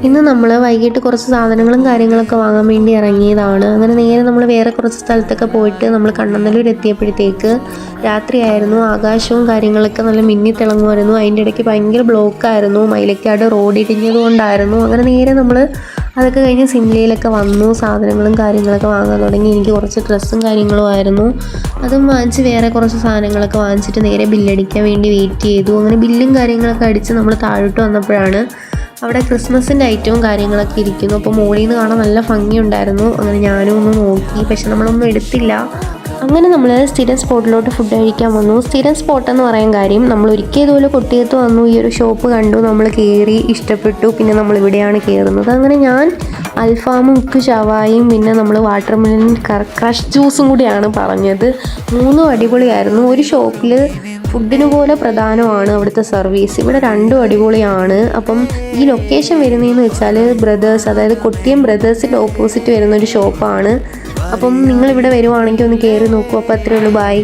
ഇന്ന് നമ്മൾ വൈകിട്ട് കുറച്ച് സാധനങ്ങളും കാര്യങ്ങളൊക്കെ വാങ്ങാൻ വേണ്ടി ഇറങ്ങിയതാണ്. അങ്ങനെ നേരെ നമ്മൾ വേറെ കുറച്ച് സ്ഥലത്തൊക്കെ പോയിട്ട് നമ്മൾ കണ്ണനല്ലൂർ എത്തിയപ്പോഴത്തേക്ക് രാത്രിയായിരുന്നു. ആകാശവും കാര്യങ്ങളൊക്കെ നല്ല മിന്നി തിളങ്ങുമായിരുന്നു. അതിൻ്റെ ഇടയ്ക്ക് ഭയങ്കര ബ്ലോക്കായിരുന്നു. മയിലക്കാട് റോഡ് ഇടിഞ്ഞത് കൊണ്ടായിരുന്നു. അങ്ങനെ നേരെ നമ്മൾ അതൊക്കെ കഴിഞ്ഞ് സിംലയിലൊക്കെ വന്നു. സാധനങ്ങളും കാര്യങ്ങളൊക്കെ വാങ്ങാൻ തുടങ്ങി. എനിക്ക് കുറച്ച് ഡ്രസ്സും കാര്യങ്ങളും ആയിരുന്നു. അതും വാങ്ങിച്ച് വേറെ കുറച്ച് സാധനങ്ങളൊക്കെ വാങ്ങിച്ചിട്ട് നേരെ ബില്ലടിക്കാൻ വേണ്ടി വെയിറ്റ് ചെയ്തു. അങ്ങനെ ബില്ലും കാര്യങ്ങളൊക്കെ അടിച്ച് നമ്മൾ താഴോട്ട് വന്നപ്പോഴാണ് അവിടെ ക്രിസ്മസിൻ്റെ ഐറ്റവും കാര്യങ്ങളൊക്കെ ഇരിക്കുന്നു. അപ്പോൾ മുകളിൽ നിന്ന് കാണാൻ നല്ല ഭംഗിയുണ്ടായിരുന്നു. അങ്ങനെ ഞാനും ഒന്ന് നോക്കി, പക്ഷെ നമ്മളൊന്നും എടുത്തില്ല. അങ്ങനെ നമ്മൾ സ്ഥിരം സ്പോട്ടിലോട്ട് ഫുഡ് കഴിക്കാൻ വന്നു. സ്ഥിരം സ്പോട്ടെന്ന് പറയാൻ കാര്യം, നമ്മൾ ഒരിക്കൽ ഇതുപോലെ കൊട്ടിയത്ത് വന്നു, ഈ ഒരു ഷോപ്പ് കണ്ടു, നമ്മൾ കയറി, ഇഷ്ടപ്പെട്ടു, പിന്നെ നമ്മൾ ഇവിടെയാണ് കയറുന്നത്. അങ്ങനെ ഞാൻ അൽഫാമും ഉക്ക് ഷവായും പിന്നെ നമ്മൾ വാട്ടർ മെലൺ ക്രഷ് ജ്യൂസും കൂടിയാണ് പറഞ്ഞത്. മൂന്നും അടിപൊളിയായിരുന്നു. ഒരു ഷോപ്പിൽ ഫുഡിന് പോലെ പ്രധാനമാണ് അവിടുത്തെ സർവീസ്. ഇവിടെ രണ്ടും അടിപൊളിയാണ്. അപ്പം ഈ ലൊക്കേഷൻ വരുന്നതെന്ന് വെച്ചാൽ ബ്രദേഴ്സ്, അതായത് കൊട്ടിയം ബ്രദേഴ്സിൻ്റെ ഓപ്പോസിറ്റ് വരുന്ന ഒരു ഷോപ്പാണ്. അപ്പം നിങ്ങളിവിടെ വരുവാണെങ്കിൽ ഒന്ന് കയറി നോക്കൂ. അപ്പോൾ അത്രയേ ഉള്ളൂ. ബൈ.